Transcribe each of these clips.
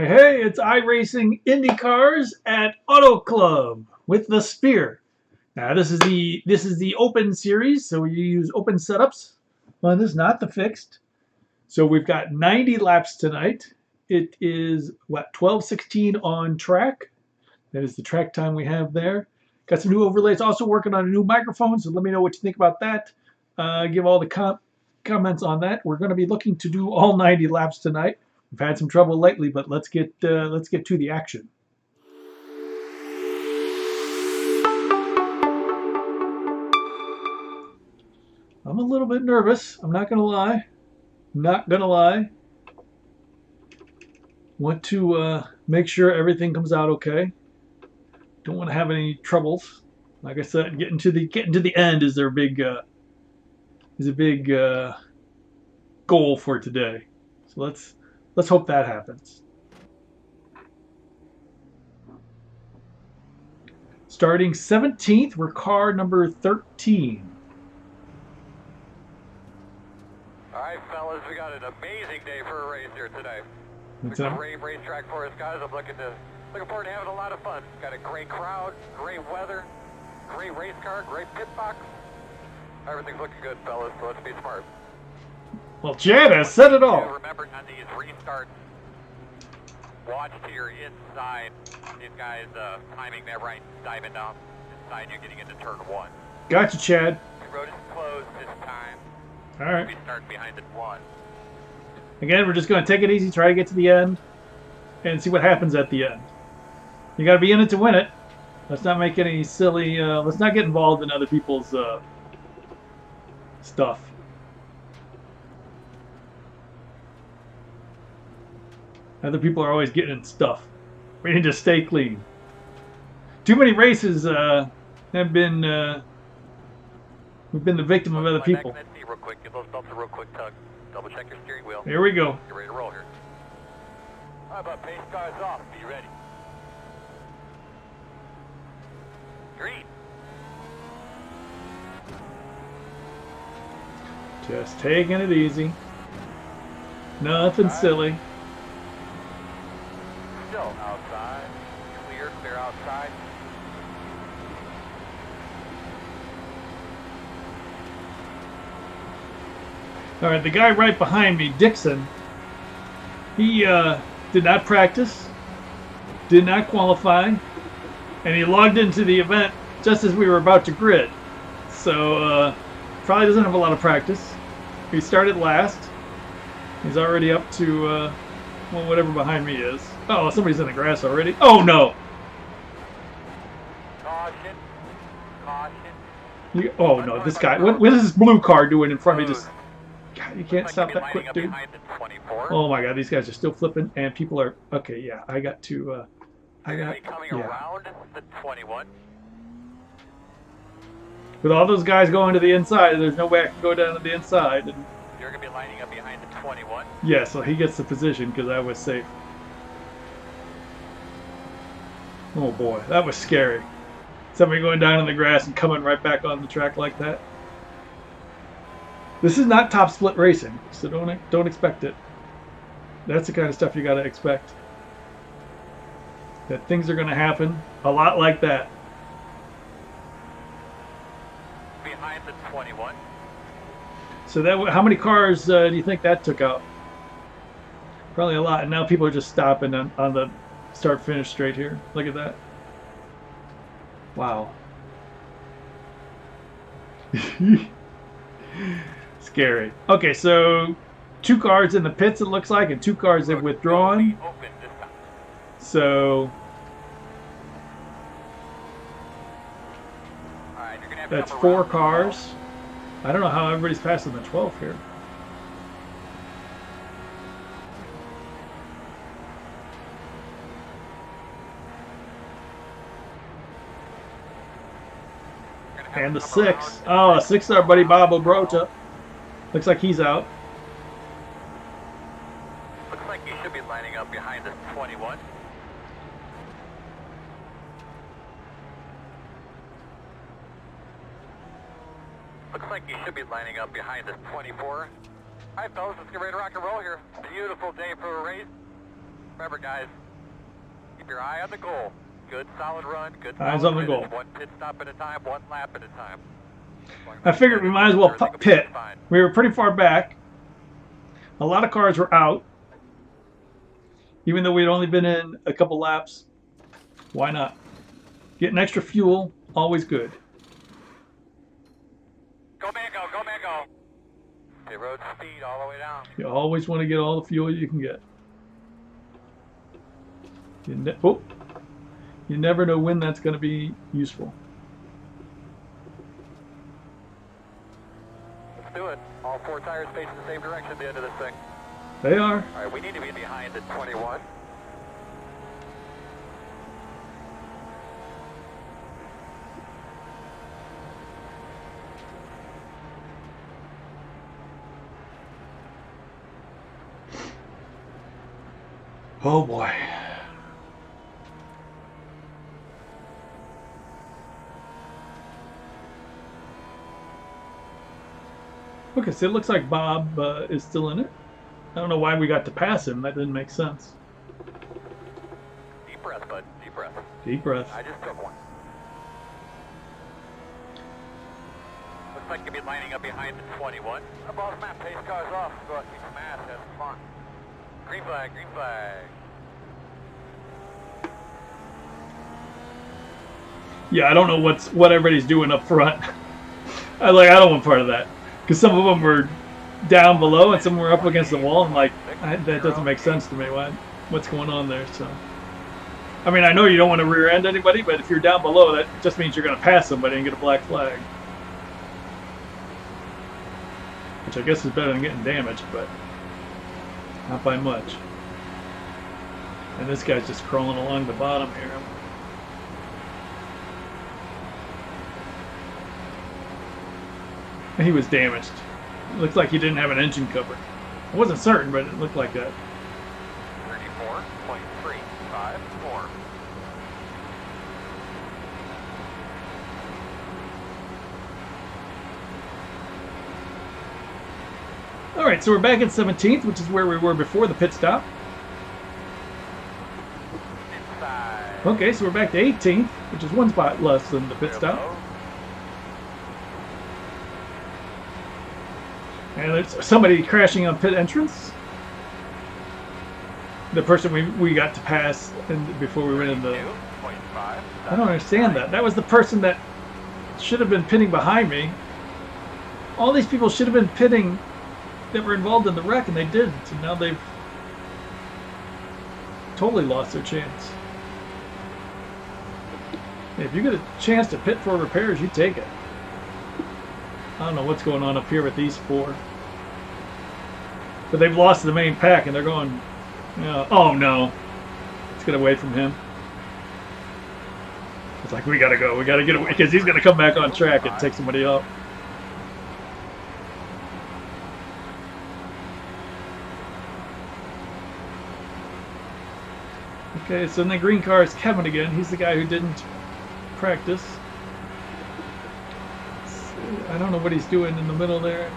Hey, it's iRacing IndyCars at Auto Club with the Spear. Now this is the open series, so you use open setups. Well, this is not the fixed. So we've got 90 laps tonight. It is what 12:16 on track. That is the track time we have there. Got some new overlays. Also working on a new microphone, so let me know what you think about that. Give all the comments on that. We're going to be looking to do all 90 laps tonight. We've had some trouble lately, but let's get to the action. I'm a little bit nervous. I'm not gonna lie. Not gonna lie. Want to make sure everything comes out okay. Don't want to have any troubles. Like I said, getting to the end is a big goal for today. So let's hope that happens. Starting 17th, we're car number 13. All right, fellas, we got an amazing day for a race here today. It's a great racetrack for us, guys. I'm looking forward to having a lot of fun. Got a great crowd, great weather, great race car, great pit box. Everything's looking good, fellas, so let's be smart. Well, Chad has said it all. Remember on these restarts, watch to your inside. These guys timing that right, diving down inside you, getting into turn one. Gotcha, Chad. The road is closed this time. All right. We start behind the one. Again, we're just going to take it easy, try to get to the end, and see what happens at the end. You got to be in it to win it. Let's not make any silly. Let's not get involved in other people's stuff. Other people are always getting in stuff. We need to stay clean. Too many races have been. We've been the victim of other people. Real quick, give those belts a real quick tug. Double check your steering wheel. Here we go. Get ready to roll here. How about pace cars off? Be ready. Green. Just taking it easy. Nothing silly. Still outside. Clear outside. All right, the guy right behind me, Dixon, he did not practice, did not qualify, and he logged into the event just as we were about to grid. So probably doesn't have a lot of practice. He started last. He's already up to, well, whatever behind me is. Oh, somebody's in the grass already. Oh, no. Caution. Oh, no, this guy. What is this blue car doing in front of me? Just... God, you can't stop that quick, dude. Oh my God, these guys are still flipping, and people are okay. Yeah, I got to. Coming around the 21. With all those guys going to the inside, there's no way I can go down to the inside. And you're gonna be lining up behind the 21. yeah, so he gets the position because I was safe. Oh boy, that was scary. Somebody going down in the grass and coming right back on the track like that. This is not top split racing, so don't expect it. That's the kind of stuff you got to expect. That things are going to happen a lot like that. Behind the 21. So that how many cars do you think that took out? Probably a lot. And now people are just stopping on the start-finish straight here. Look at that. Wow. Scary. Okay, so 2 cars in the pits it looks like, and 2 cars have withdrawn. So that's 4 cars. I don't know how everybody's passing the 12 here. And the 6. Oh, 6 our buddy Bob Obrota. Looks like he's out. Looks like you should be lining up behind the 21. Looks like you should be lining up behind the 24. All right, fellas, let's get ready to rock and roll here. Beautiful day for a race. Remember, guys, keep your eye on the goal. Good solid run, good Eyes solid on the finish. goal. One pit stop at a time, one lap at a time. I figured we might as well pit. We were pretty far back. A lot of cars were out. Even though we'd only been in a couple laps. Why not? Getting extra fuel, always good. Go Mango, go Mango. Pit road speed all the way down. You always want to get all the fuel you can get. You never know when that's going to be useful. Let's do it. All 4 tires facing the same direction at the end of this thing. They are. All right, we need to be behind at 21. Oh boy. Okay, so it looks like Bob is still in it. I don't know why we got to pass him. That didn't make sense. Deep breath, bud. Deep breath. Deep breath. I just took one. Looks like you'll be lining up behind the 21. Our boss map, pace cars off. Go out, keep some ass, have some fun. Green flag, green flag. Yeah, I don't know what everybody's doing up front. I don't want part of that, because some of them were down below and some were up against the wall, and that doesn't make sense to me. What's going on there? So, I mean, I know you don't want to rear end anybody, but if you're down below, that just means you're going to pass somebody and get a black flag, which I guess is better than getting damaged, but not by much. And this guy's just crawling along the bottom here. He was damaged. It looked like he didn't have an engine cover. I wasn't certain, but it looked like that. 34.354. All right, so we're back at 17th, which is where we were before the pit stop. Inside. Okay, so we're back to 18th, which is one spot less than the pit stop. And there's somebody crashing on pit entrance. The person we got to pass before we went in the... I don't understand that. That was the person that should have been pitting behind me. All these people should have been pitting that were involved in the wreck, and they didn't. And now they've totally lost their chance. If you get a chance to pit for repairs, you take it. I don't know what's going on up here with these 4. But they've lost the main pack, and they're going, oh no. Let's get away from him. It's like, we gotta go. We gotta get away, because he's gonna come back on track and take somebody out. Okay, so in the green car is Kevin again. He's the guy who didn't practice. I don't know what he's doing in the middle there.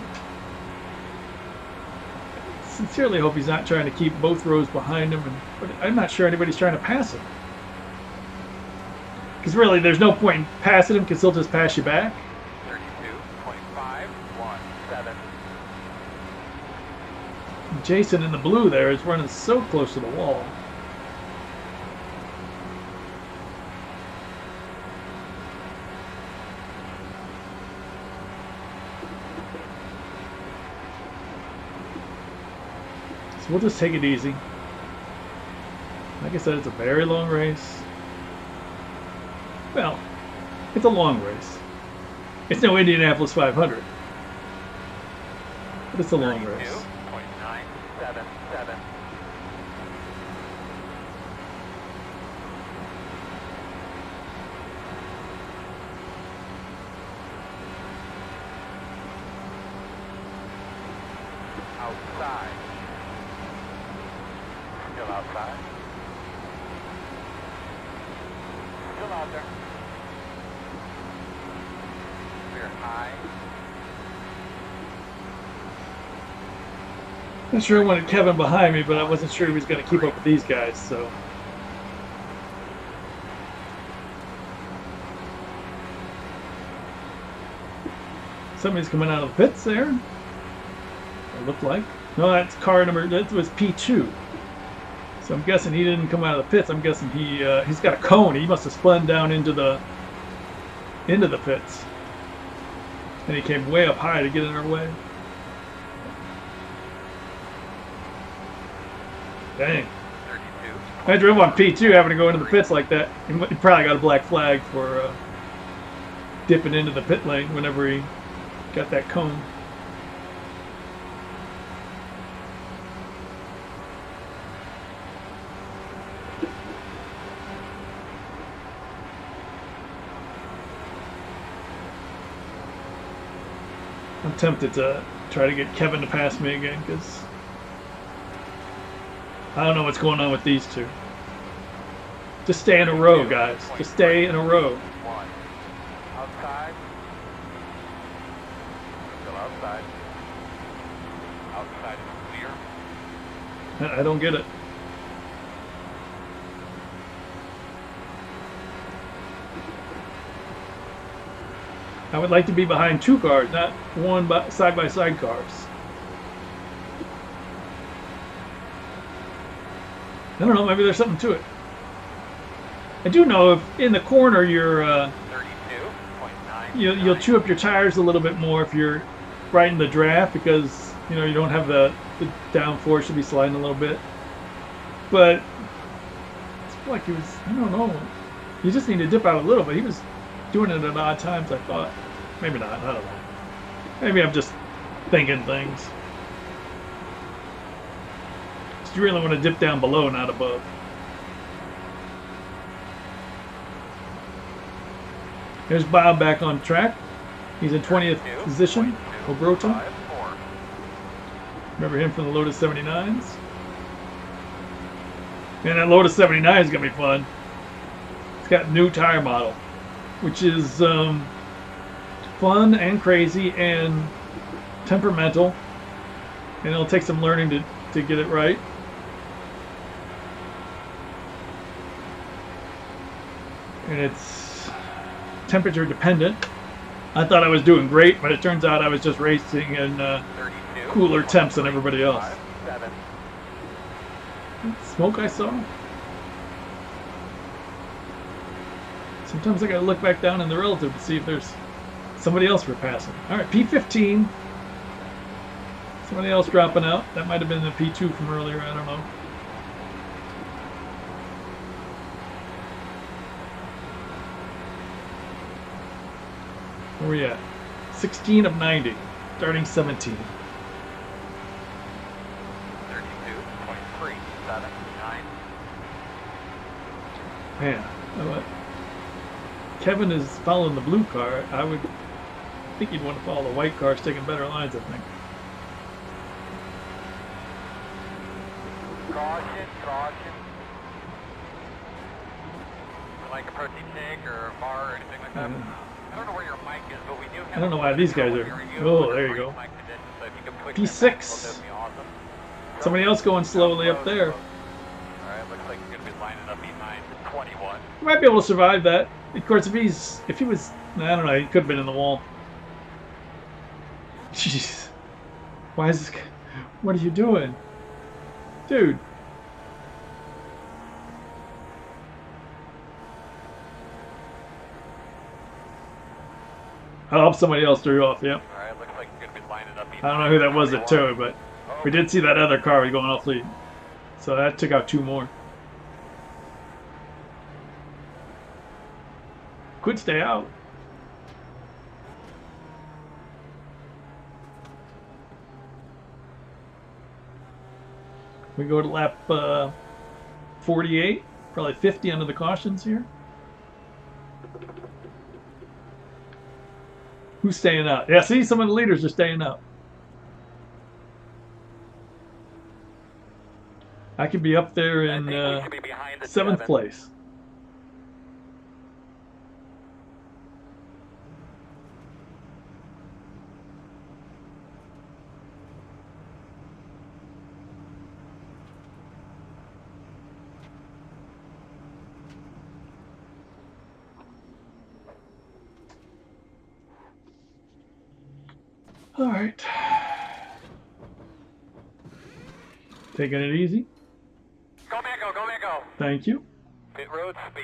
Sincerely hope he's not trying to keep both rows behind him, but I'm not sure anybody's trying to pass him. Because really, there's no point in passing him, because he'll just pass you back. 32.517. Jason in the blue there is running so close to the wall. So we'll just take it easy. Like I said, it's a very long race. Well, it's a long race. It's no Indianapolis 500. But it's a long race. 32.977. Outside. Still outside. Still out there. We're high. Not sure I wanted Kevin behind me, but I wasn't sure he was going to keep up with these guys, so. Somebody's coming out of the pits there. It looked like. No, that's car number. That was P2. So I'm guessing he didn't come out of the pits. I'm guessing he's got a cone. He must have spun down into the pits, and he came way up high to get in our way. Dang. 32. I drove on P2 having to go into the pits like that. He probably got a black flag for dipping into the pit lane whenever he got that cone. I'm tempted to try to get Kevin to pass me again because I don't know what's going on with these two. Just stay in a row, guys. Just stay in a row. Outside. Still outside. Outside is clear. I don't get it. I would like to be behind two cars, not one side-by-side cars. I don't know, maybe there's something to it. I do know if in the corner you'll chew up your tires a little bit more if you're right in the draft because you don't have the downforce should be sliding a little bit. But it's like he was, I don't know. You just need to dip out a little bit. He was doing it at odd times, I thought. Maybe not, I don't know. Maybe I'm just thinking things. You really want to dip down below, not above. There's Bob back on track. He's in 20th position. Ogroton. Remember him from the Lotus 79s? And that Lotus 79 is going to be fun. It's got new tire model, which is fun and crazy and temperamental. And it'll take some learning to get it right. And it's temperature dependent. I thought I was doing great, but it turns out I was just racing in cooler temps than everybody else. Smoke I saw. Sometimes I gotta look back down in the relative to see if there's somebody else we're passing. Alright, P15. Somebody else dropping out. That might have been the P2 from earlier, I don't know. Where are we at? 16 of 90, starting 17. 32.379. Man, Kevin is following the blue car. I would think he'd want to follow the white car, taking better lines, I think. Caution, caution. Like a protein shake or a bar or anything like that. I don't know where your mic is, but we do have I don't know why these guys are. Oh, there you go. P6. Somebody else going slowly up there. Alright, looks like you're going to be lining up behind 21. He might be able to survive that. Of course, if he was, I don't know, he could have been in the wall. Jeez. Why is this guy, what are you doing? Dude. I hope somebody else threw off, yep. Alright, looks like you're going to be lining up behind I don't know who that was that towed, but we did see that other car going off lead. So that took out two more. Could stay out. We go to lap 48, probably 50 under the cautions here. Who's staying out? Yeah, see, some of the leaders are staying out. I could be up there in 7th place. All right. Taking it easy. Go Mako, go Mako. Thank you. Pit road speed.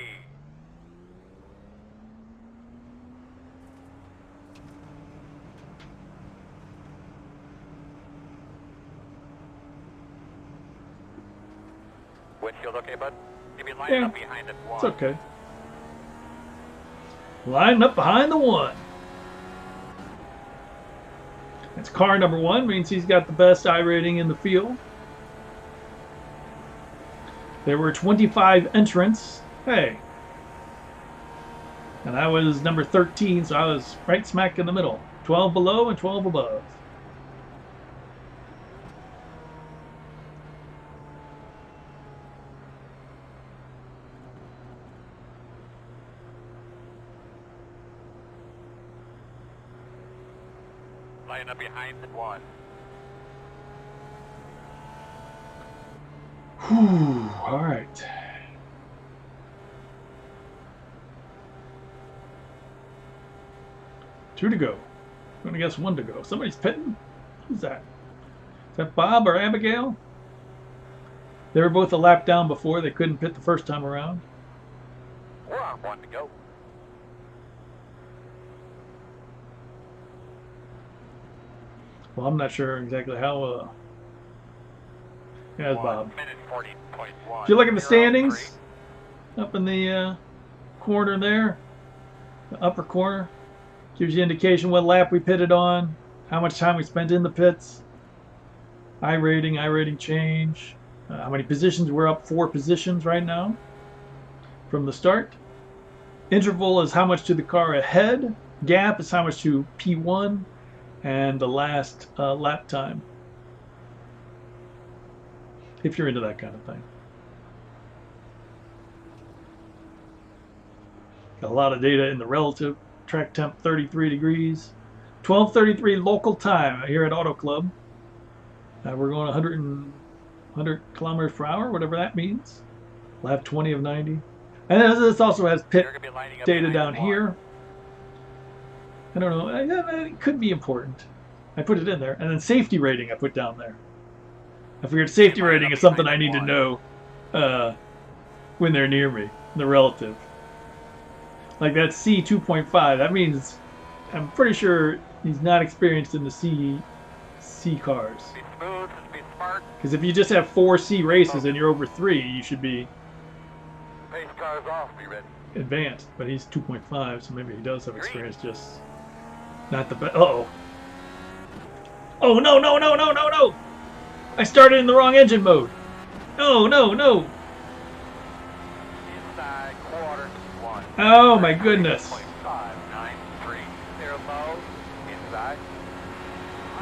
Windshield okay, bud? You be lining up behind it. It's okay. Lining up behind the one. That's car number 1, means he's got the best iRating in the field. There were 25 entrants. Hey. And I was number 13, so I was right smack in the middle. 12 below and 12 above. Lining up behind the one. Whew, all right. Two to go. I'm gonna guess 1 to go. Somebody's pitting. Who's that? Is that Bob or Abigail? They were both a lap down before. They couldn't pit the first time around. We're on 1 to go. Well, I'm not sure exactly how. Yeah, it's Bob. 1:40.1. If you look at the standings, up in the corner there, the upper corner, gives you indication what lap we pitted on, how much time we spent in the pits, iRating change, how many positions. We're up 4 positions right now from the start. Interval is how much to the car ahead. Gap is how much to P1, and the last lap time, if you're into that kind of thing. Got a lot of data in the relative. Track temp 33 degrees. 12:33 local time here at Auto Club. We're going 100 kilometers per hour, whatever that means. Lap 20 of 90. And this also has pit data down here. I don't know. It could be important. I put it in there. And then safety rating I put down there. I figured safety rating is something I need to know when they're near me, the relative. Like that C 2.5, that means I'm pretty sure he's not experienced in the C cars. Be smooth, be smart. Because if you just have 4 C races and you're over 3, you should be Pace cars off, be ready. advanced. But he's 2.5, so maybe he does have experience, just not the best. Uh-oh. Oh, no, no, no, no, no, no! I started in the wrong engine mode. No, no, no. Inside quarter 1. Oh, my goodness. 593. They're low. Inside.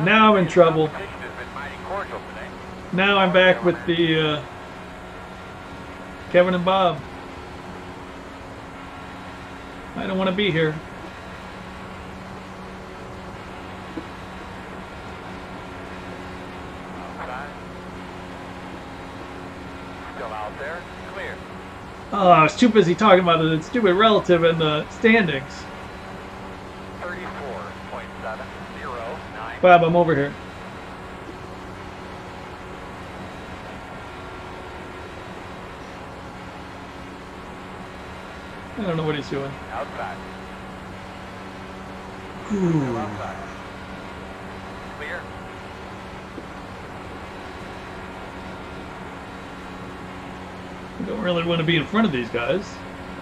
Now I'm in trouble. Competition has been mighty cordial today. Now I'm back with the Kevin and Bob. I don't want to be here. Outside. Still out there. Clear. Oh, I was too busy talking about the stupid relative in the standings. 34.709. Bob, I'm over here. I don't know what he's doing. Outside. Ooh. Still outside. Clear. I don't really want to be in front of these guys.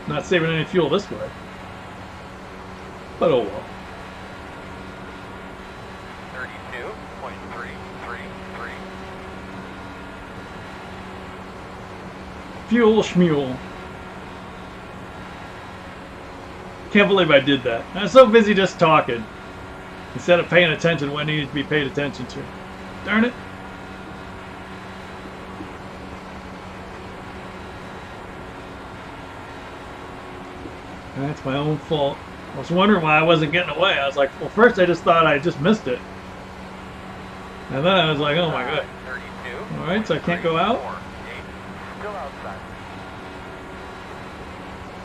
Not saving any fuel this way. But oh well. 32.333. Fuel schmule. Can't believe I did that. I was so busy just talking instead of paying attention to what needed to be paid attention to. Darn it. That's my own fault. I was wondering why I wasn't getting away. I was like, well, first I just thought I just missed it. And then I was like, oh my god. 32. Alright, so I can't go out? Still outside.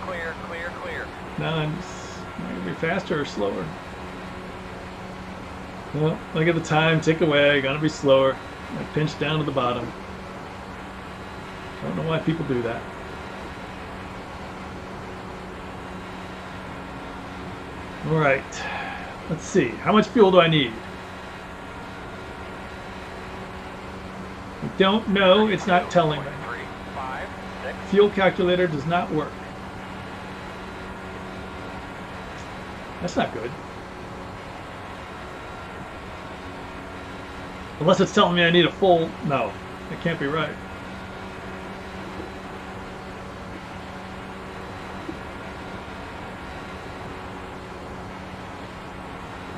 Clear, clear, clear. Now I'm just, am I going to be faster or slower? Well, look at the time, tick away, gonna be slower. I pinch down to the bottom. Don't know why people do that. Alright, let's see. How much fuel do I need? I don't know, it's not telling me. Fuel calculator does not work. That's not good. Unless it's telling me I need a full... No, that can't be right.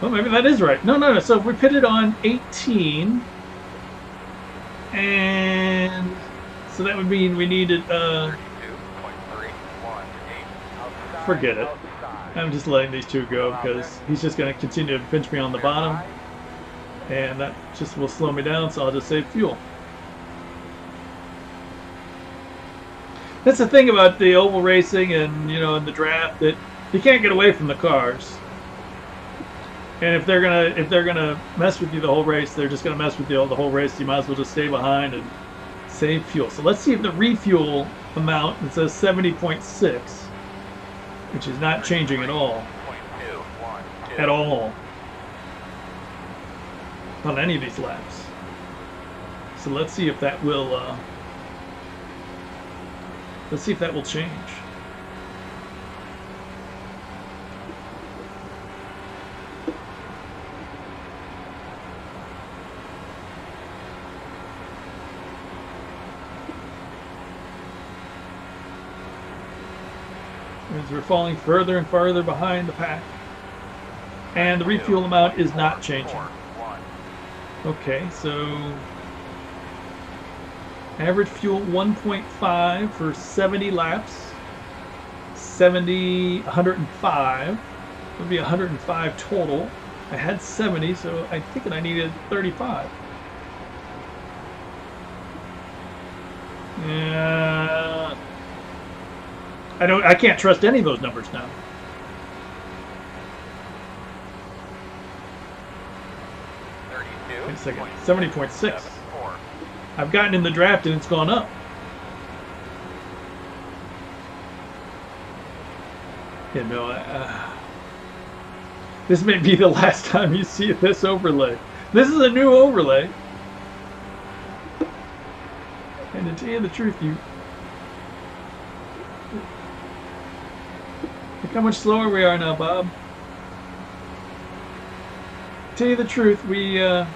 Well, maybe that is right. No. So if we put it on 18, and so that would mean we needed... forget it. I'm just letting these two go because he's just going to continue to pinch me on the bottom. And that just will slow me down, so I'll just save fuel. That's the thing about the oval racing and, you know, in the draft, that you can't get away from the cars. And if they're gonna mess with you the whole race, they're just gonna mess with you the whole race. You might as well just stay behind and save fuel. So let's see if the refuel amount, it says 70.6, which is not changing at all. At all. On any of these laps. So let's see if that will change. As we're falling further and farther behind the pack. And the refuel amount is not changing. Okay, so average fuel 1.5 for 70 laps. 105 would be 105 total. I had 70, so I think that I needed 35. Yeah, I can't trust any of those numbers now. Wait a second, 70.6. I've gotten in the draft and it's gone up. You know, this may be the last time you see this overlay. This is a new overlay. And to tell you the truth, look how much slower we are now, Bob. To tell you the truth, we 32.5.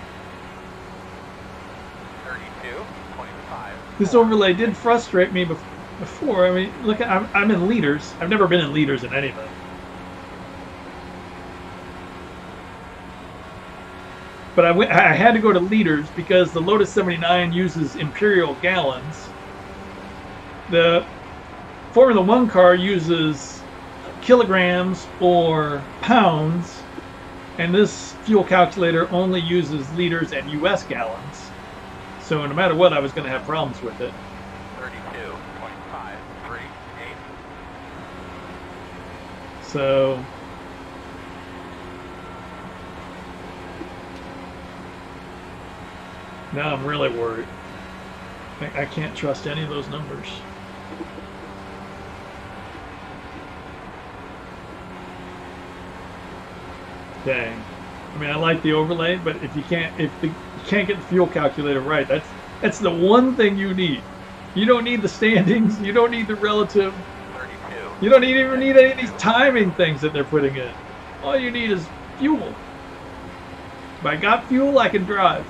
This overlay did frustrate me before. I mean, look, I'm in leaders. I've never been in leaders in anything. But I had to go to leaders because the Lotus 79 uses imperial gallons. The Formula One car uses kilograms or pounds, and this fuel calculator only uses liters and US gallons. So no matter what, I was going to have problems with it. 32.538. So now I'm really worried. I can't trust any of those numbers. Dang. I mean, I like the overlay, but if you can't get the fuel calculator right, that's the one thing you need. You don't need the standings. You don't need the relative. 32. You don't even need any of these timing things that they're putting in. All you need is fuel. If I got fuel, I can drive.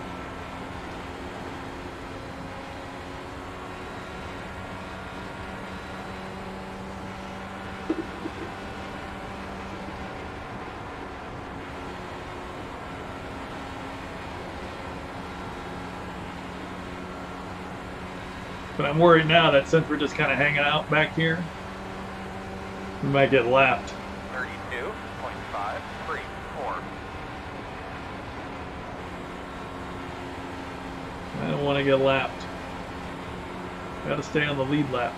But I'm worried now that since we're just kind of hanging out back here, we might get lapped. 32.534. I don't want to get lapped. Got to stay on the lead lap.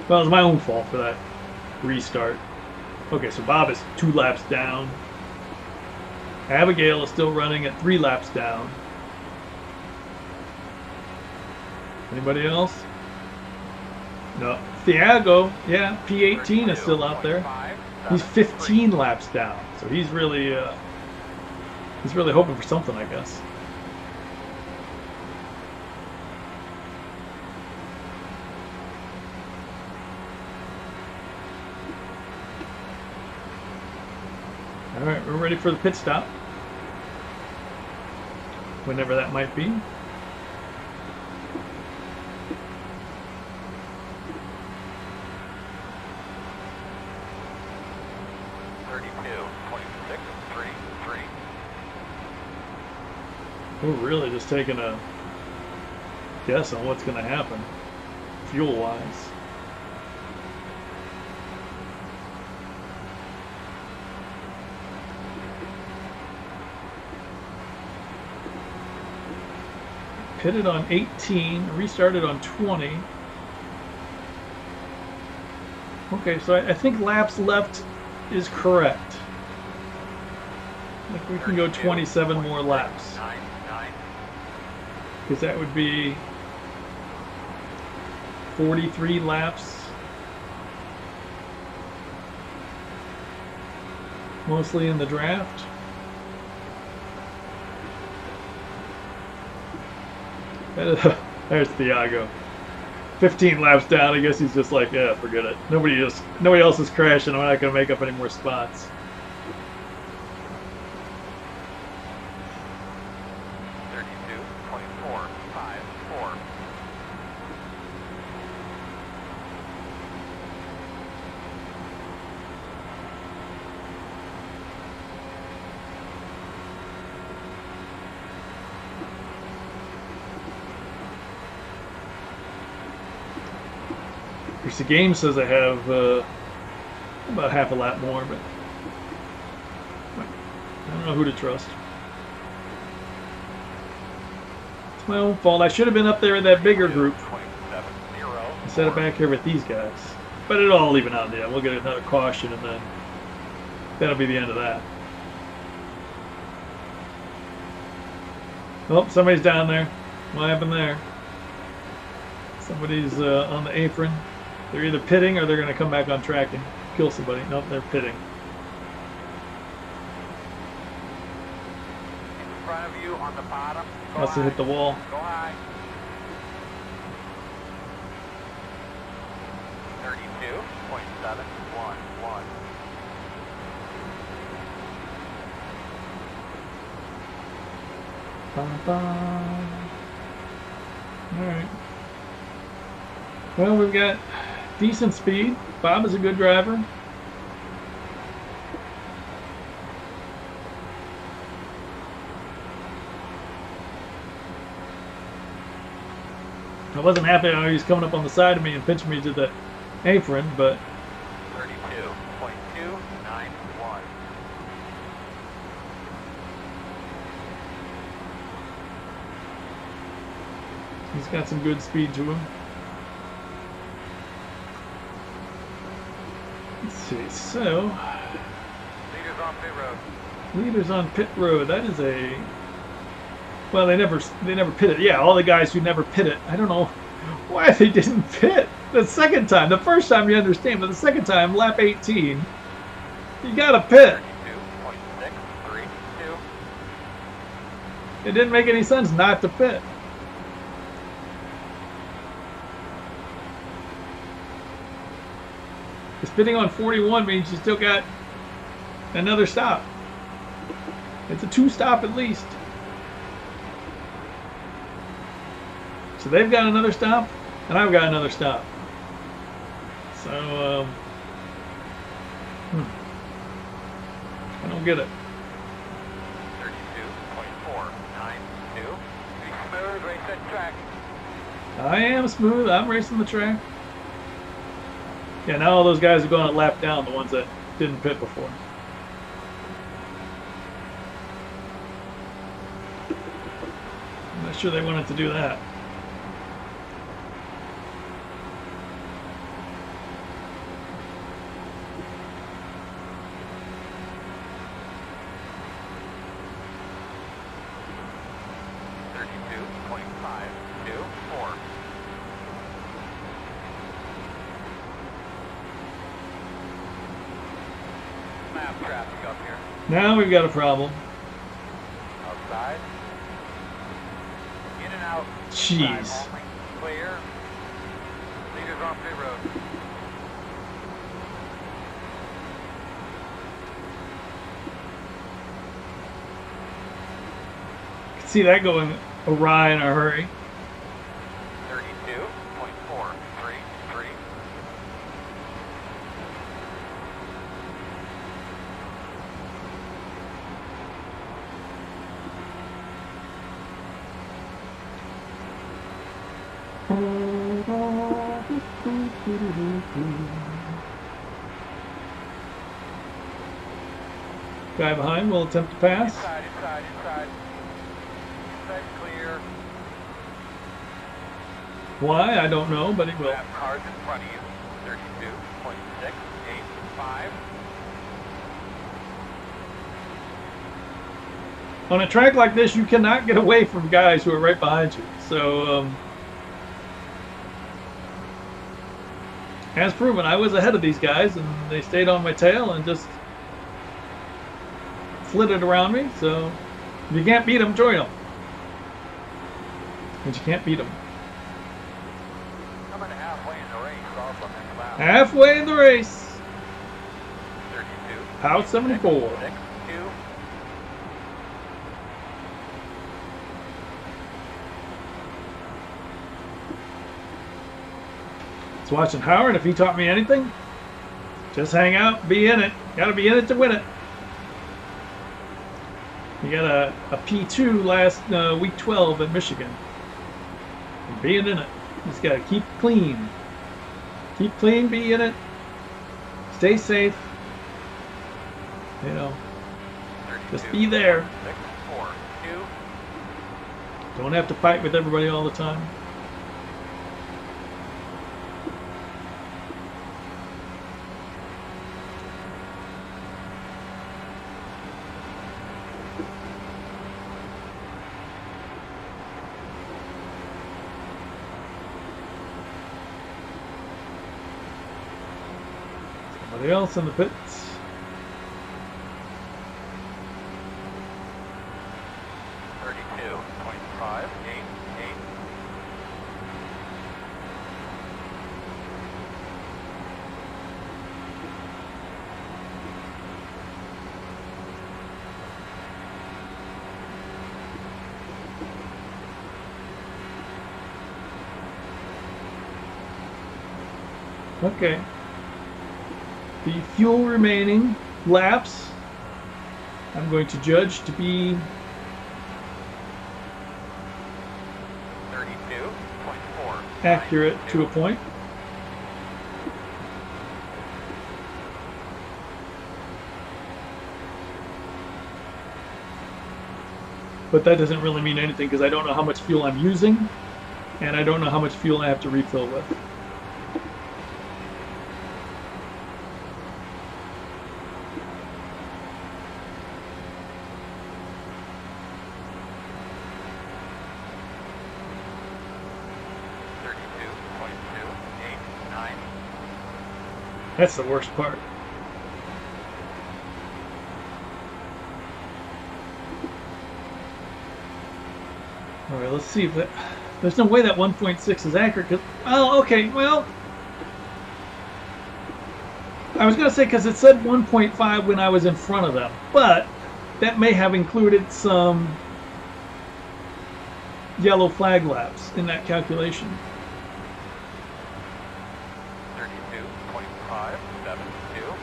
Well, it was my own fault for that restart. Okay, so Bob is 2 laps down. Abigail is still running at 3 laps down. Anybody else? No. Thiago, yeah, P18 is still out there. He's 15 laps down, so he's really hoping for something, I guess. All right, we're ready for the pit stop. Whenever that might be. We're really just taking a guess on what's going to happen, fuel-wise. Pitted on 18, restarted on 20. Okay, so I think laps left is correct. I think we can go 27 more laps. Because that would be 43 laps. Mostly in the draft. There's Thiago. 15 laps down. I guess he's just like, yeah, forget it. Nobody else is crashing. I'm not going to make up any more spots. The game says I have about half a lap more, but I don't know who to trust. It's my own fault. I should have been up there in that bigger group instead of back here with these guys. But it'll all even out in the end. We'll get another caution, and then that'll be the end of that. Oh, somebody's down there. What happened there? Somebody's on the apron. They're either pitting or they're going to come back on track and kill somebody. Nope, they're pitting. In front of you on the bottom. Must have hit the wall. Go high. 32.711. All right. Well, we've got decent speed. Bob is a good driver. I wasn't happy how he was coming up on the side of me and pinching me to the apron, but 32.291. he's got some good speed to him. Let's see, so Leaders on pit road. leaders on pit road. That is a, well, they never pit it. Yeah, all the guys who never pit it. I don't know why they didn't pit the second time. The first time you understand, but the second time, lap 18, you gotta pit. 32.632. It didn't make any sense not to pit. Because pitting on 41 means you still got another stop. It's a 2-stop at least. So they've got another stop, and I've got another stop. So, I don't get it. 32.492. Be smooth, race that track. I am smooth. I'm racing the track. Yeah, now all those guys are going a lap down, the ones that didn't pit before. I'm not sure they wanted to do that. Now we've got a problem. Outside. In and out. Jeez. Clear. Leaders off pit road. See that going awry in a hurry. 32.433. Guy behind will attempt to pass. Inside. Inside clear. Why? I don't know, but he will. Lap cars in front of you. 32.685. On a track like this, you cannot get away from guys who are right behind you. So, as proven, I was ahead of these guys, and they stayed on my tail and just slid it around me. So, if you can't beat them, join them. But you can't beat them. Coming halfway in the race, off on this lap. Halfway in the race. 32. House 74. 6, 2. It's watching Howard. If he taught me anything, just hang out, be in it. Got to be in it to win it. You got a P2 last week 12 at Michigan. And being in it. Just got to keep clean. Keep clean, be in it. Stay safe. You know, just be there. 6, 4, 2. Don't have to fight with everybody all the time. Somebody else in the pits. Okay. The fuel remaining laps, I'm going to judge to be 32.4. accurate to a point. But that doesn't really mean anything because I don't know how much fuel I'm using, and I don't know how much fuel I have to refill with. That's the worst part. All right, let's see if that. There's no way that 1.6 is accurate. Cause, well, okay, well, I was gonna say because it said 1.5 when I was in front of them, but that may have included some yellow flag laps in that calculation. 32.572.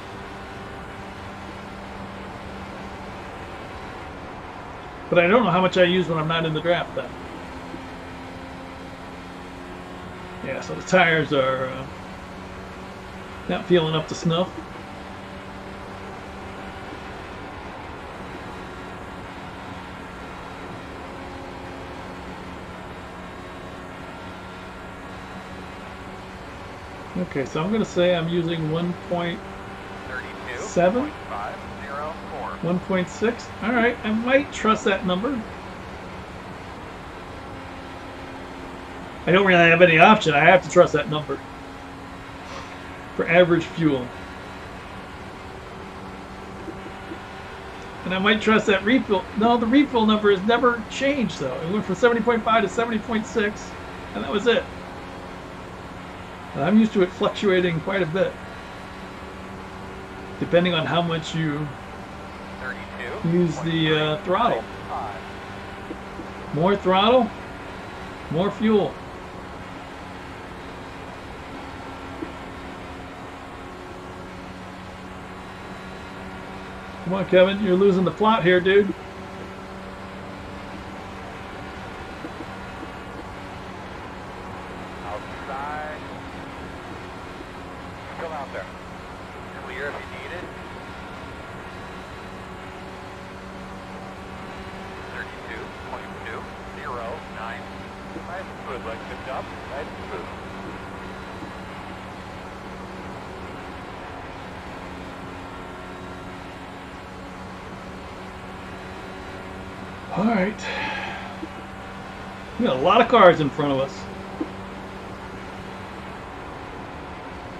But I don't know how much I use when I'm not in the draft then. Yeah, so the tires are not feeling up to snuff. Okay, so I'm going to say I'm using 1.7? 1.6? Alright, I might trust that number. I don't really have any option. I have to trust that number for average fuel. And I might trust that refill. No, the refill number has never changed, though. It went from 70.5 to 70.6, and that was it. And I'm used to it fluctuating quite a bit, depending on how much you use the throttle. More throttle, more fuel. Come on, Kevin, you're losing the plot here, dude. Outside. Still out there. Clear if you need it. 32.209. Nice and smooth, like good job. Nice and smooth. All right. We got a lot of cars in front of us.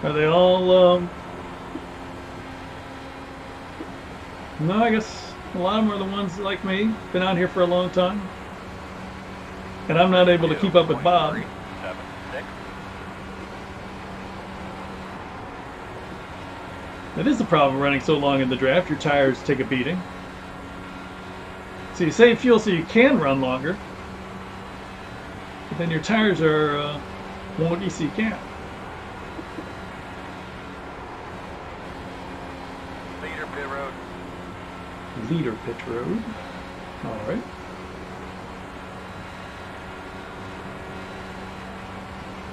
Are they all, No, I guess a lot of them are the ones like me. Been out here for a long time. And I'm not able to keep up with Bob. That is the problem running so long in the draft. Your tires take a beating. So you save fuel so you can run longer, but then your tires are wonky so you can't. Leader pit road. Leader pit road. All right.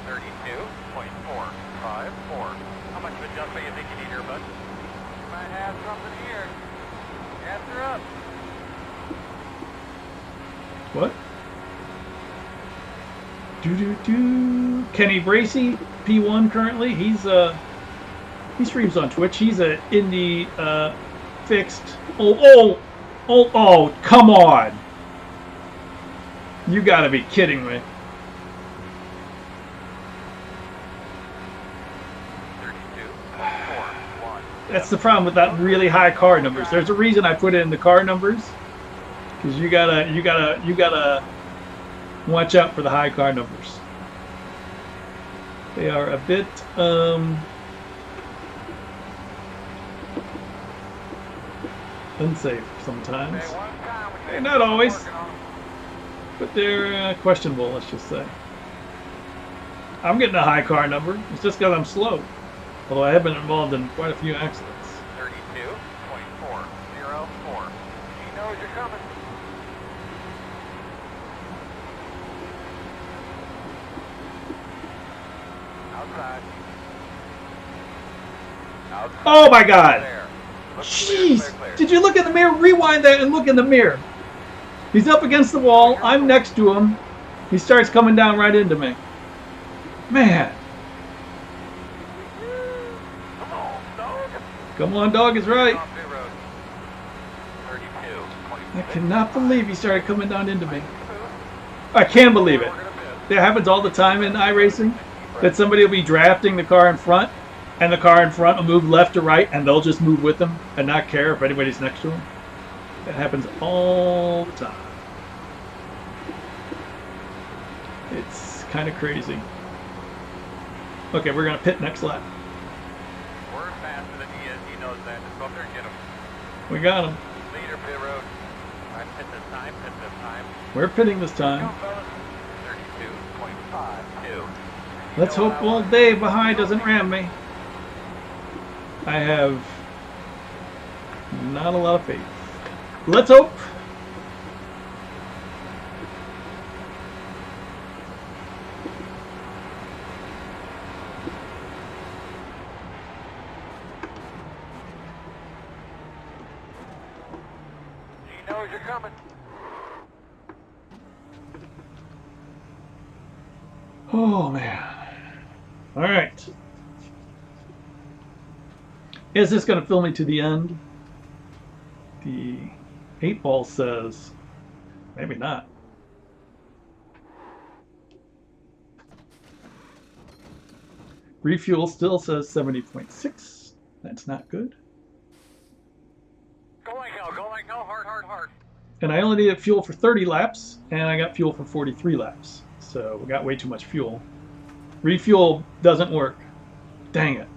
.454. How much of a jump do you think you need here, bud? You might have something here. Gas her up. What? Kenny Bracey, P1 currently. He streams on Twitch. He's a Indy fixed. Oh, come on! You gotta be kidding me. 32.41. That's the problem with that really high car numbers. There's a reason I put in the car numbers. Because you gotta watch out for the high car numbers. They are a bit unsafe sometimes. Hey, not always, but they're questionable. Let's just say. I'm getting a high car number. It's just because I'm slow. Although I have been involved in quite a few accidents. 32.404. She knows you're coming. Outside. Oh my God! Jeez! Did you look in the mirror? Rewind that and look in the mirror. He's up against the wall. I'm next to him. He starts coming down right into me. Man. Come on, dog is right. I cannot believe he started coming down into me. I can believe it. That happens all the time in iRacing. That somebody will be drafting the car in front, and the car in front will move left to right, and they'll just move with them and not care if anybody's next to them. That happens all the time. It's kind of crazy. Okay, we're going to pit next lap. We're faster than he is. He knows that. Just go up there and get him. We got him. Leader pit road. All right, pit this time. Pit this time. We're pitting this time. 32.52. Let's hope old Dave behind doesn't ram me. I have not a lot of faith. Let's hope. He knows you're coming. Oh man. All right. Is this going to fill me to the end? The 8-ball says maybe not. Refuel still says 70.6. That's not good. Go like hell, no hurry. and I only needed fuel for 30 laps, and I got fuel for 43 laps. So we got way too much fuel. Refuel doesn't work. Dang it.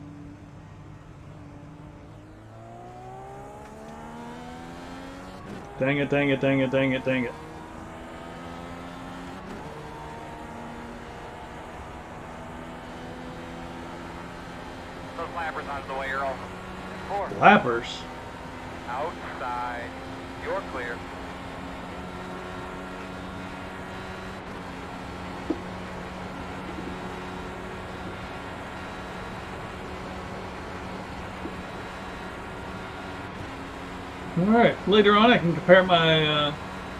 Dang it, dang it, dang it, dang it, dang it. Those lappers out of the way, Earl. 4. Lappers? Outside. You're clear. Alright, later on I can compare my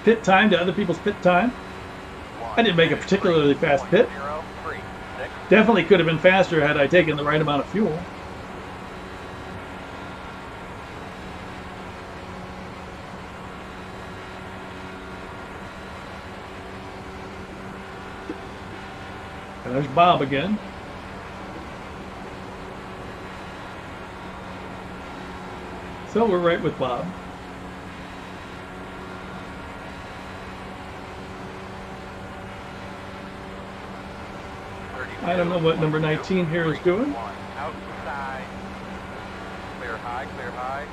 pit time to other people's pit time. I didn't make a particularly fast pit. 0, 3, 6. Definitely could have been faster had I taken the right amount of fuel. And there's Bob again. So we're right with Bob. I don't know what number 19 here is doing. Outside. Clear high, clear high.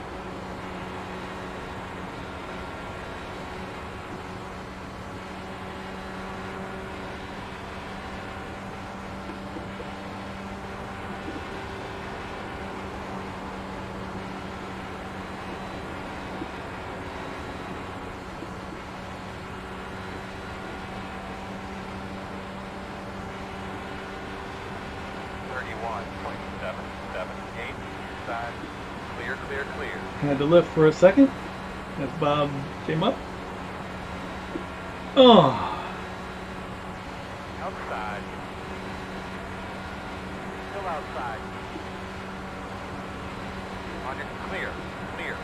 Clear, clear, clear. Had to lift for a second as Bob came up. Oh, Outside. Still outside. On your clear, clear.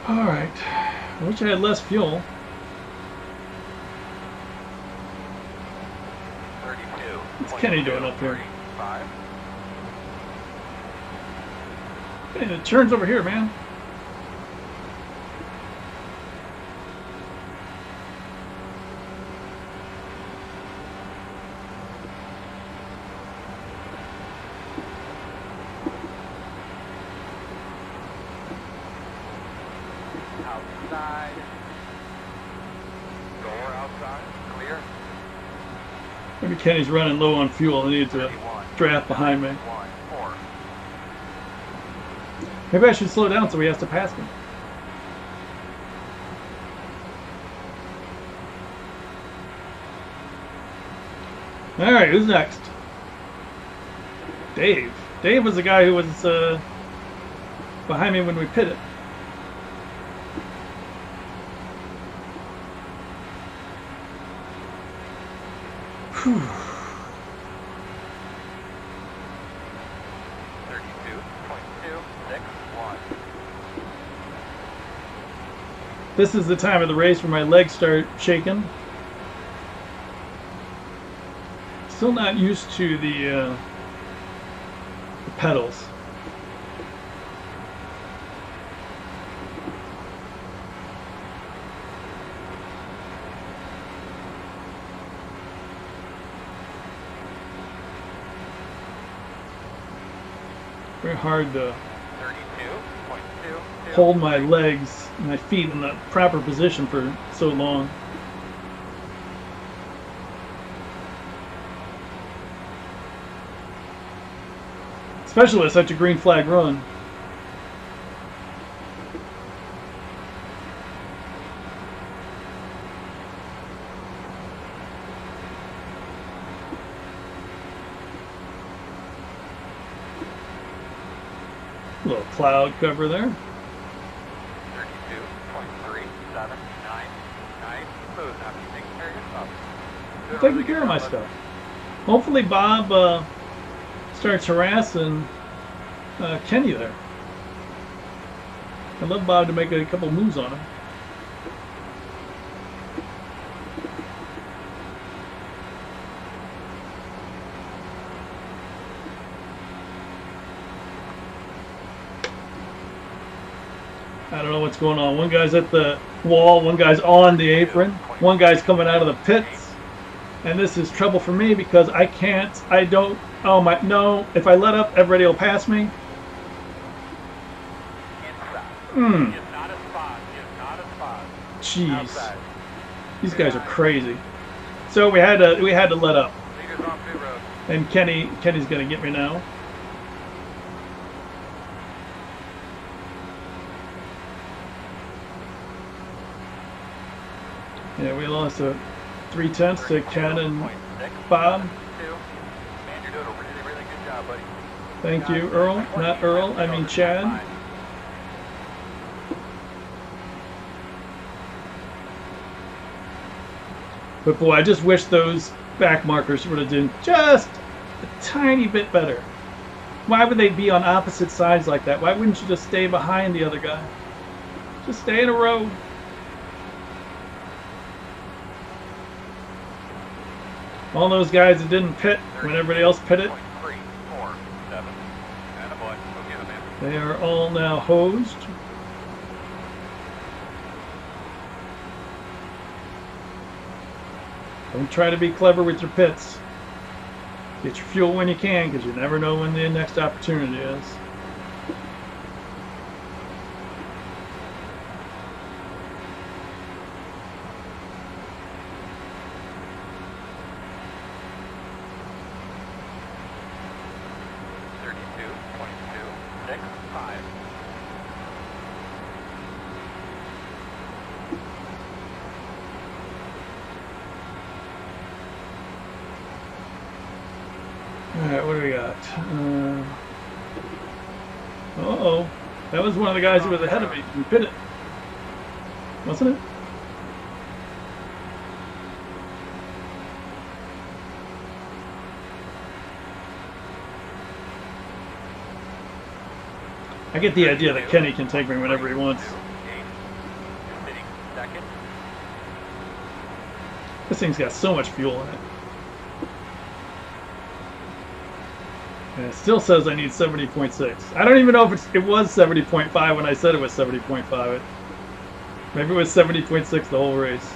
all right. I wish I had less fuel. 32. What's Kenny doing up here? 5. Hey, it turns over here, man. Outside. Door outside. Clear. Maybe Kenny's running low on fuel. I need to 31. draft behind me. 1, 4. Maybe I should slow down so he has to pass me. All right, who's next? Dave. Dave was the guy who was behind me when we pitted. Whew. 32.261. This is the time of the race where my legs start shaking. Still not used to the pedals. Very hard to 32.2. hold my legs, my feet in the proper position for so long. Especially with such a green flag run. A little cloud cover there. 32.379. Nice. Smooth. Now you take care of yourself. I'm taking care of my stuff. Hopefully Bob starts harassing Kenny there. I'd love Bob to make a couple moves on him. I don't know what's going on. One guy's at the wall, one guy's on the apron, one guy's coming out of the pits. And this is trouble for me because I don't, oh my, no, if I let up, everybody will pass me. Jeez. These guys are crazy. So we had to let up. And Kenny's gonna get me now. Yeah, we lost 3/10 to Ken and Bob. Thank you, Earl. Not Earl, I mean Chad. But boy, I just wish those back markers would have done just a tiny bit better. Why would they be on opposite sides like that? Why wouldn't you just stay behind the other guy? Just stay in a row. All those guys that didn't pit when everybody else pitted, they are all now hosed. Don't try to be clever with your pits. Get your fuel when you can, because you never know when the next opportunity is. Alright, what do we got? Uh-oh. That was one of the guys who was ahead of me. We pitted. Wasn't it? I get the idea that Kenny can take me whenever he wants. This thing's got so much fuel in it. And it still says I need 70.6. I don't even know if it was 70.5 when I said it was 70.5. Maybe it was 70.6 the whole race.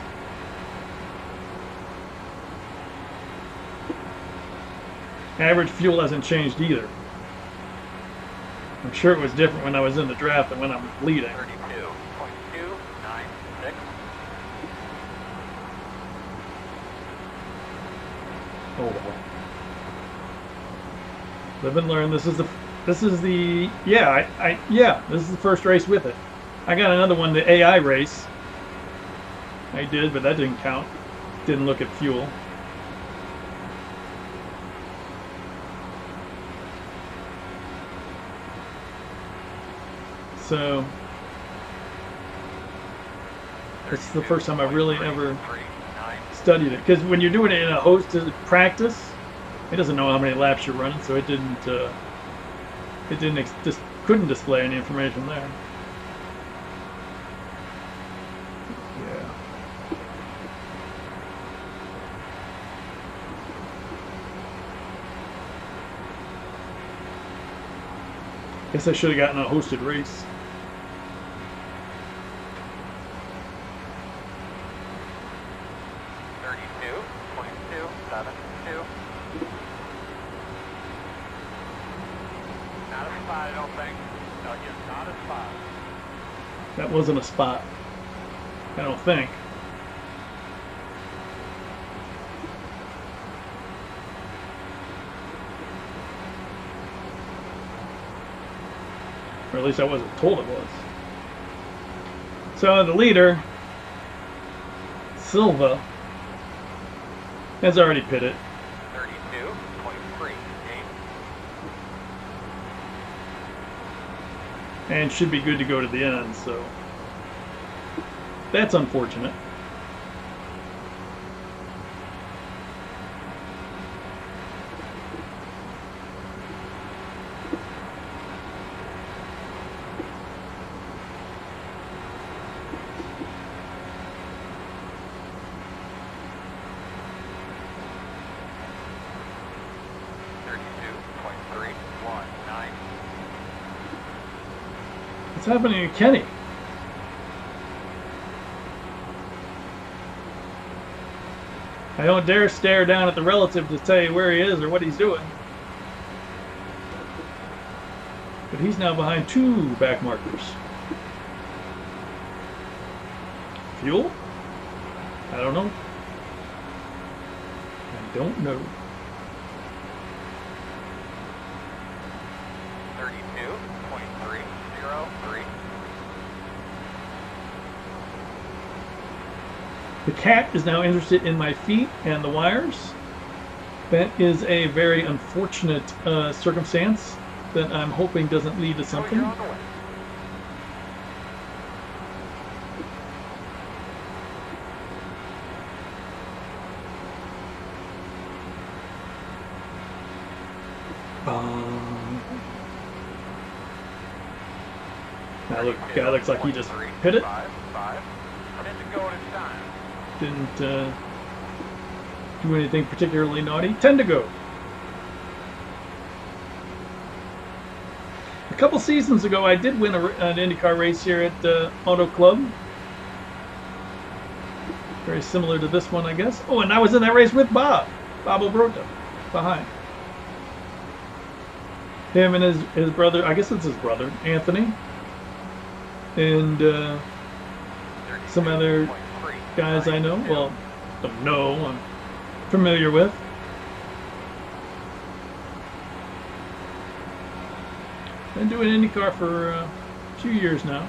Average fuel hasn't changed either. I'm sure it was different when I was in the draft than when I'm leading. 32.296. Oh well. Live and learn. This is the this is the first race with it. I got another one, the AI race. I did, but that didn't count. Didn't look at fuel. So it's the first time I really ever studied it, because when you're doing it in a hosted practice, it doesn't know how many laps you're running, so it just couldn't display any information there. Yeah. Guess I should have gotten a hosted race. That wasn't a spot. I don't think. Or at least I wasn't told it was. So the leader, Silva, has already pitted. 32.38. And should be good to go to the end, so that's unfortunate. What's happening to Kenny? I don't dare stare down at the relative to tell you where he is or what he's doing. But he's now behind 2 back markers. Fuel? I don't know. I don't know. 32.303. The cat is now interested in my feet and the wires. That is a very unfortunate circumstance that I'm hoping doesn't lead to something. You're on the way. Now look, guy looks like he just hit it. 5, 5. 10 to go and it's time. Didn't do anything particularly naughty. 10 to go. A couple seasons ago, I did win an IndyCar race here at Auto Club. Very similar to this one, I guess. Oh, and I was in that race with Bob Obrota, behind. Him and his brother, I guess it's his brother, Anthony. And some other guys I know. Well, don't know, I'm familiar with. Been doing IndyCar for a few years now.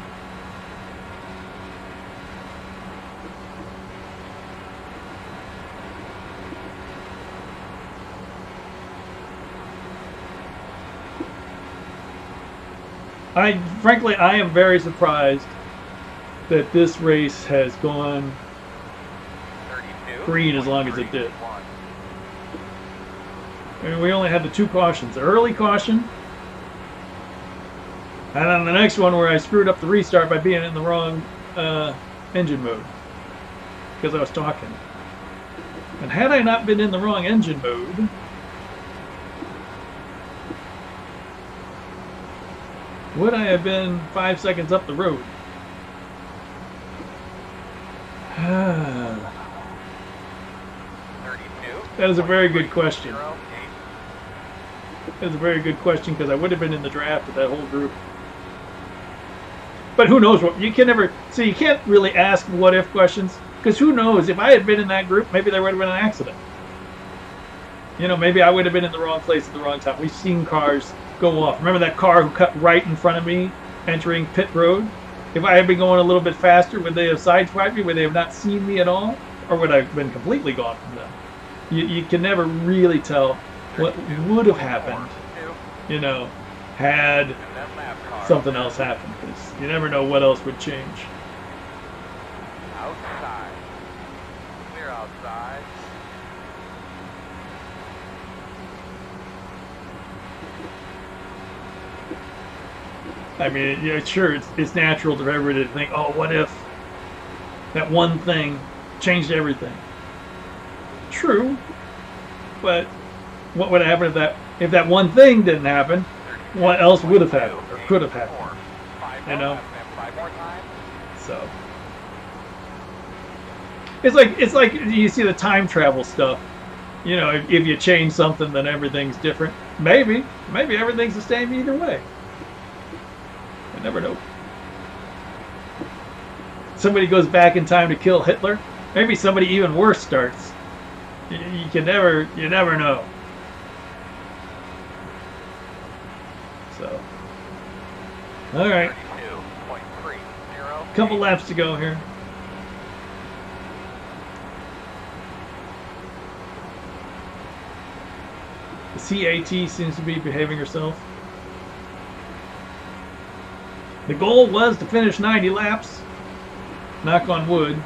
Frankly, I am very surprised that this race has gone green as long as it did. I mean, we only had the 2 cautions. The early caution, and then the next one where I screwed up the restart by being in the wrong engine mode because I was talking. And had I not been in the wrong engine mode, would I have been 5 seconds up the road? That is a very good question. That is a very good question because I would have been in the draft with that whole group. But who knows what you can never see. You can't really ask what if questions because who knows if I had been in that group, maybe there would have been an accident. You know, maybe I would have been in the wrong place at the wrong time. We've seen cars go off. Remember that car who cut right in front of me entering pit road? If I had been going a little bit faster, would they have sideswiped me? Would they have not seen me at all? Or would I have been completely gone from them? You can never really tell what would have happened, you know, had something else happened. Because you never know what else would change. Outside. Clear outside. I mean, yeah, sure, it's natural to everybody to think, oh, what if that one thing changed everything? True, but what would happen if that one thing didn't happen? What else would have happened or could have happened? You know. So it's like you see the time travel stuff. You know, if you change something, then everything's different. Maybe everything's the same either way. I never know. Somebody goes back in time to kill Hitler. Maybe somebody even worse starts. You never know. So, all right. Couple laps to go here. The CAT seems to be behaving herself. The goal was to finish 90 laps. Knock on wood.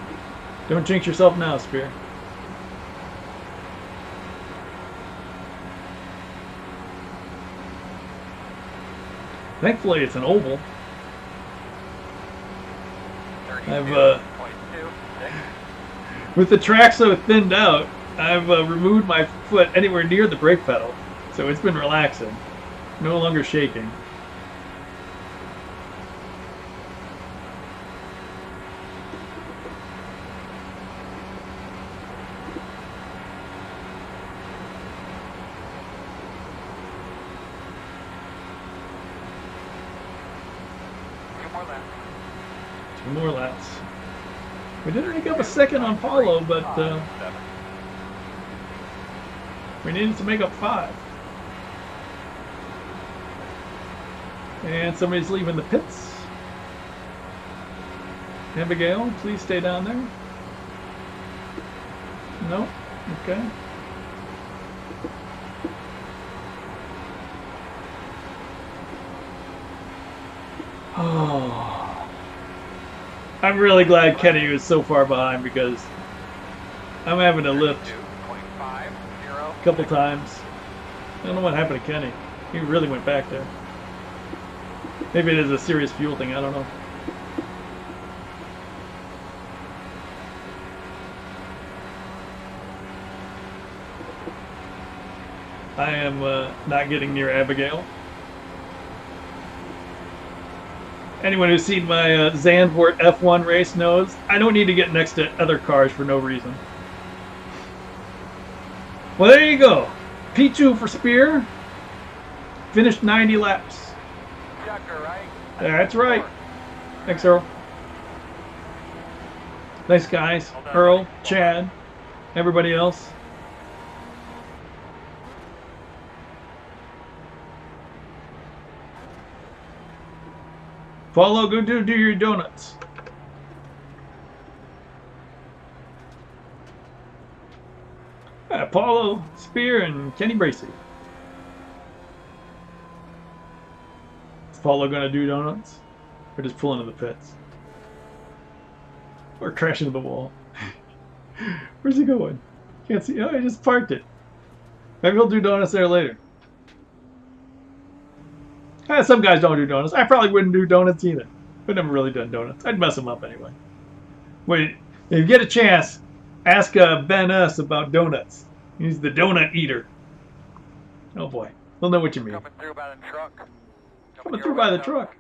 Don't jinx yourself now, Spear. Thankfully, it's an oval. I've with the track so thinned out, I've removed my foot anywhere near the brake pedal, so it's been relaxing, no longer shaking. laps. 2 more laps. We didn't make up a second on Paulo, but we needed to make up 5. And somebody's leaving the pits. Abigail, please stay down there. No? Okay. Oh. I'm really glad Kenny was so far behind because I'm having to lift a couple times. I don't know what happened to Kenny. He really went back there. Maybe it is a serious fuel thing, I don't know. I am not getting near Abigail. Anyone who's seen my Zandvoort F1 race knows I don't need to get next to other cars for no reason. Well, there you go. P2 for Spear. Finished 90 laps. Checker, right? That's right. Thanks, Earl. Thanks, guys. Earl, Chad, everybody else. Paulo, go do your donuts. Paulo, Spear, and Kenny Bracey. Is Paulo gonna do donuts? Or just pull into the pits? Or crash into the wall? Where's he going? Can't see. Oh, he just parked it. Maybe he'll do donuts there later. Some guys don't do donuts. I probably wouldn't do donuts either. I've never really done donuts. I'd mess them up anyway. Wait, if you get a chance, ask Ben S about donuts. He's the donut eater. Oh boy, he'll know what you mean. Coming through by the truck. Coming through by the truck.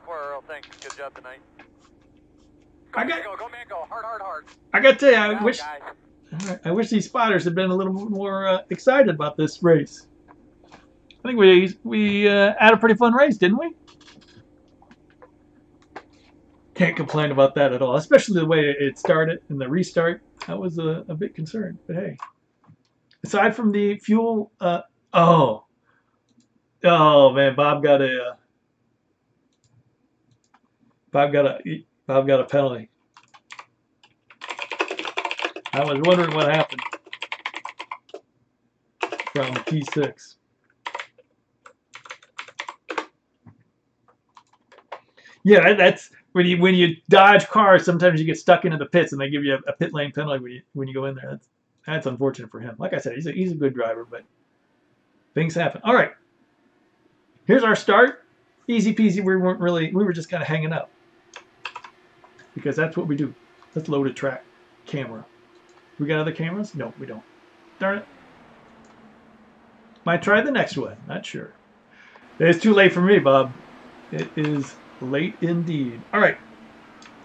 Earl, thanks. Good job tonight. Go man, go. Hard. I got to tell you, I wish these spotters had been a little more excited about this race. I think we had a pretty fun race, didn't we? Can't complain about that at all, especially the way it started and the restart. I was a bit concerned, but hey. Aside from the fuel, oh man, Bob got a penalty. I was wondering what happened from P6. Yeah, that's when you dodge cars. Sometimes you get stuck into the pits, and they give you a pit lane penalty when you go in there. That's unfortunate for him. Like I said, he's a good driver, but things happen. All right, here's our start. Easy peasy. We were just kind of hanging out because that's what we do. Let's load a track camera. We got other cameras? No, we don't. Darn it. Might try the next one. Not sure. It's too late for me, Bob. It is late indeed. All right.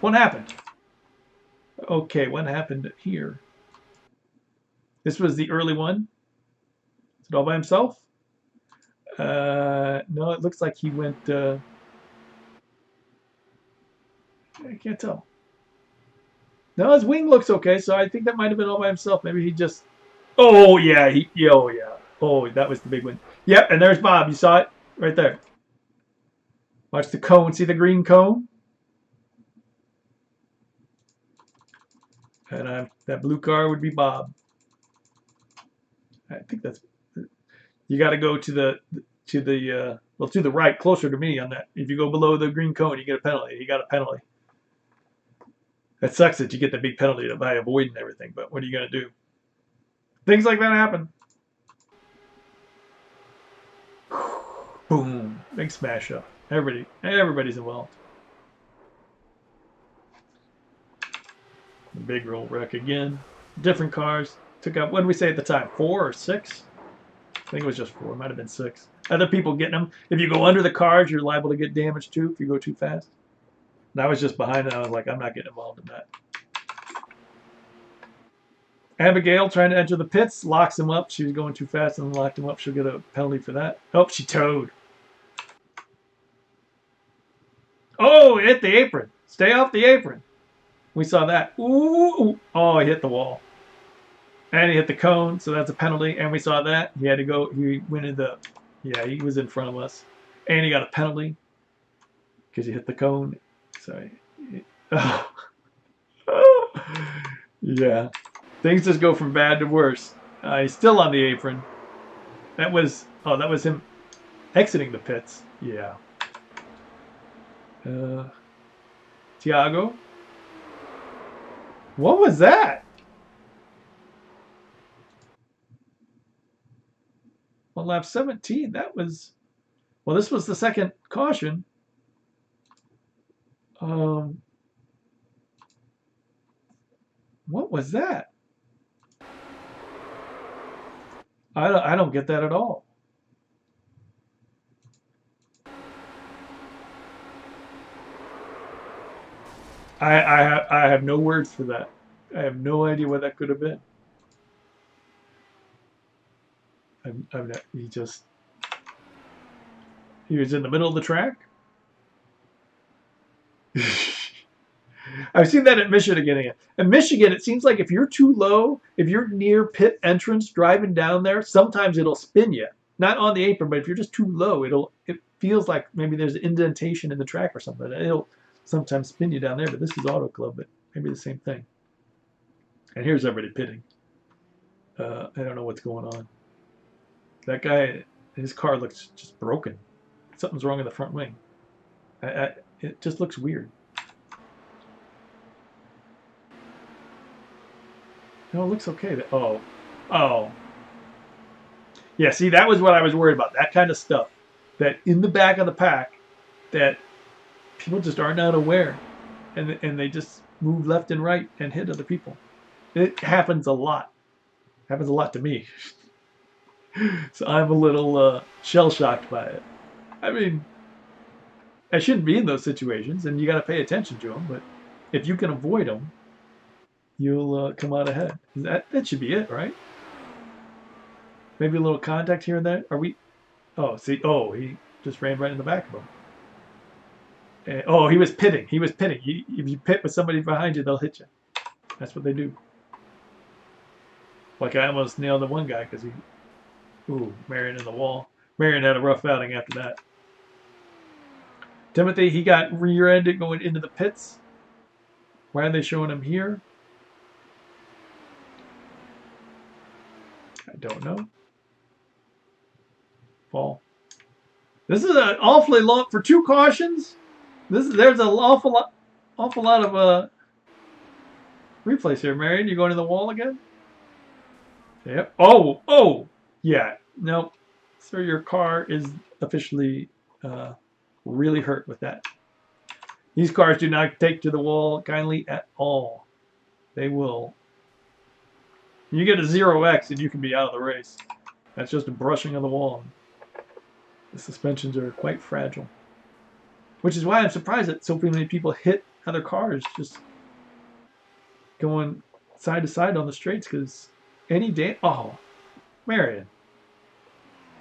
What happened? Okay, what happened here? This was the early one. Is it all by himself? No, it looks like he went... I can't tell. No, his wing looks okay, so I think that might have been all by himself. Maybe he just... Oh, yeah. Oh, yeah. Oh, that was the big one. Yep, and there's Bob. You saw it? Right there. Watch the cone. See the green cone? And that blue car would be Bob. I think that's... You got to go to the right, closer to me on that. If you go below the green cone, you get a penalty. You got a penalty. That sucks that you get the big penalty by avoiding everything, but what are you going to do? Things like that happen. Boom. Big smash up. Everybody's involved. The big roll wreck again. Different cars. Took out, what did we say at the time? 4 or 6? I think it was just 4. It might have been 6. Other people getting them. If you go under the cars, you're liable to get damaged too if you go too fast. And I was just behind it. I was like, I'm not getting involved in that. Abigail trying to enter the pits, locks him up. She was going too fast and locked him up. She'll get a penalty for that. Oh, she towed. Oh, hit the apron. Stay off the apron. We saw that. Ooh. Oh, he hit the wall. And he hit the cone, so that's a penalty. And we saw that. He had to go. He went in the. Yeah, he was in front of us. And he got a penalty because he hit the cone. So, oh. Yeah. Things just go from bad to worse. He's still on the apron. That was him exiting the pits. Yeah. Tiago. What was that? On lap 17, that was... Well, this was the second caution. What was that? I don't get that at all. I have no words for that. I have no idea what that could have been. He was in the middle of the track. I've seen that at Michigan again. In Michigan, it seems like if you're too low, if you're near pit entrance driving down there, sometimes it'll spin you. Not on the apron, but if you're just too low, it feels like maybe there's an indentation in the track or something. It'll sometimes spin you down there, but this is Auto Club, but maybe the same thing. And here's everybody pitting. I don't know what's going on. That guy, his car looks just broken. Something's wrong in the front wing. It just looks weird. No, it looks okay. Oh. Yeah, see, that was what I was worried about. That kind of stuff. That in the back of the pack, that people just are not aware. And they just move left and right and hit other people. It happens a lot. It happens a lot to me. So I'm a little shell-shocked by it. I mean, I shouldn't be in those situations, and you got to pay attention to them. But if you can avoid them, you'll come out ahead. That should be it, right? Maybe a little contact here and there. Are we? Oh, see. Oh, he just ran right in the back of him. And, oh, he was pitting. He was pitting. If you pit with somebody behind you, they'll hit you. That's what they do. Like I almost nailed the one guy because he. Ooh, Marion in the wall. Marion had a rough outing after that. Timothy, he got rear-ended going into the pits. Why are they showing him here? I don't know. Paul. This is an awfully long for 2 cautions. There's an awful lot of replays here. Marion, you going to the wall again? Yep. Oh. Yeah. Nope. Sir, your car is officially really hurt with that. These cars do not take to the wall kindly at all. They will. You get a 0x and you can be out of the race. That's just a brushing of the wall. The suspensions are quite fragile. Which is why I'm surprised that so many people hit other cars just going side to side on the straights because any day. Oh, Marion.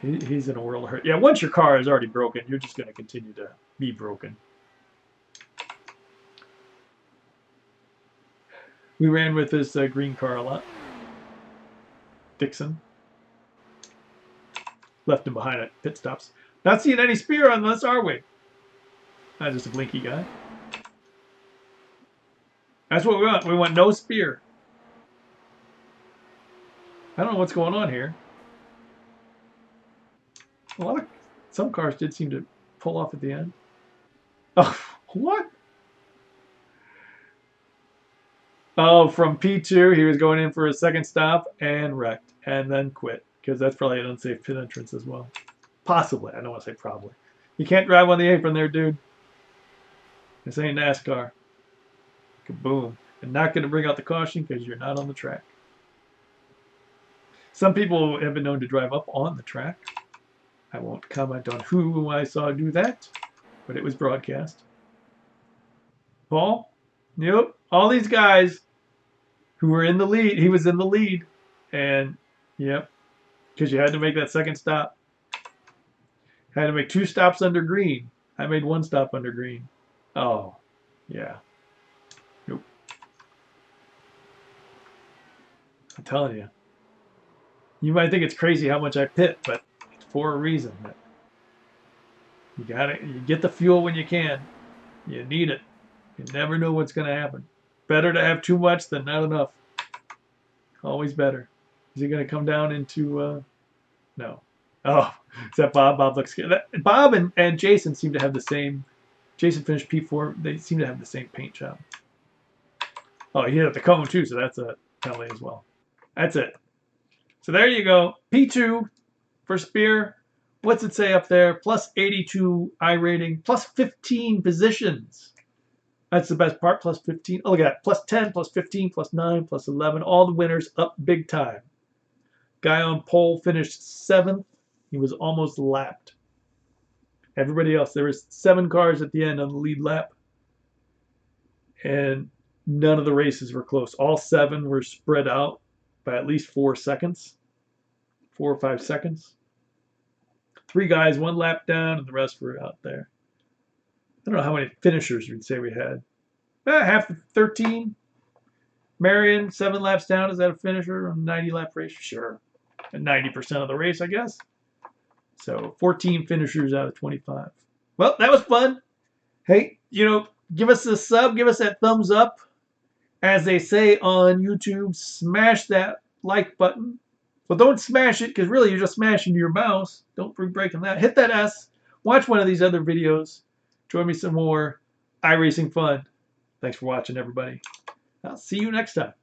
He's in a world of hurt. Yeah, once your car is already broken, you're just going to continue to be broken. We ran with this green car a lot. Dixon. Left him behind at pit stops. Not seeing any spear on this, are we? Not just a blinky guy. That's what we want. We want no spear. I don't know what's going on here. Some cars did seem to pull off at the end. Oh, what? Oh, from P2, he was going in for a second stop and wrecked and then quit because that's probably an unsafe pit entrance as well. Possibly. I don't want to say probably. You can't drive on the apron there, dude. This ain't NASCAR. Kaboom. And not going to bring out the caution because you're not on the track. Some people have been known to drive up on the track. I won't comment on who I saw do that, but it was broadcast. Paul? Yep. All these guys who were in the lead. He was in the lead. And, yep. Because you had to make that second stop. Had to make 2 stops under green. I made 1 stop under green. Oh, Yeah. Nope. I'm telling you. You might think it's crazy how much I pit, but it's for a reason. You get the fuel when you can. You need it. You never know what's going to happen. Better to have too much than not enough. Always better. Is he going to come down into, no. Oh, is that Bob? Bob looks good. Bob and Jason seem to have the same, Jason finished P4, they seem to have the same paint job. Oh, he hit the cone too, so that's a penalty as well. That's it. So there you go. P2 for Spear. What's it say up there? Plus 82 iRating, plus 15 positions. That's the best part, plus 15. Oh, look at that. Plus 10, plus 15, plus 9, plus 11. All the winners up big time. Guy on pole finished 7th. He was almost lapped. Everybody else, there was 7 cars at the end on the lead lap. And none of the races were close. All 7 were spread out by at least 4 seconds. 4 or 5 seconds. 3 guys, 1 lap down, and the rest were out there. I don't know how many finishers we'd say we had. Half the 13. Marion, 7 laps down. Is that a finisher on 90 lap race? Sure. And 90% of the race, I guess. So 14 finishers out of 25. Well, that was fun. Hey, give us a sub, give us that thumbs up. As they say on YouTube, smash that like button. Well, don't smash it, because really you're just smashing your mouse. Don't be breaking that. Hit that S. Watch one of these other videos. Join me some more iRacing fun. Thanks for watching, everybody. I'll see you next time.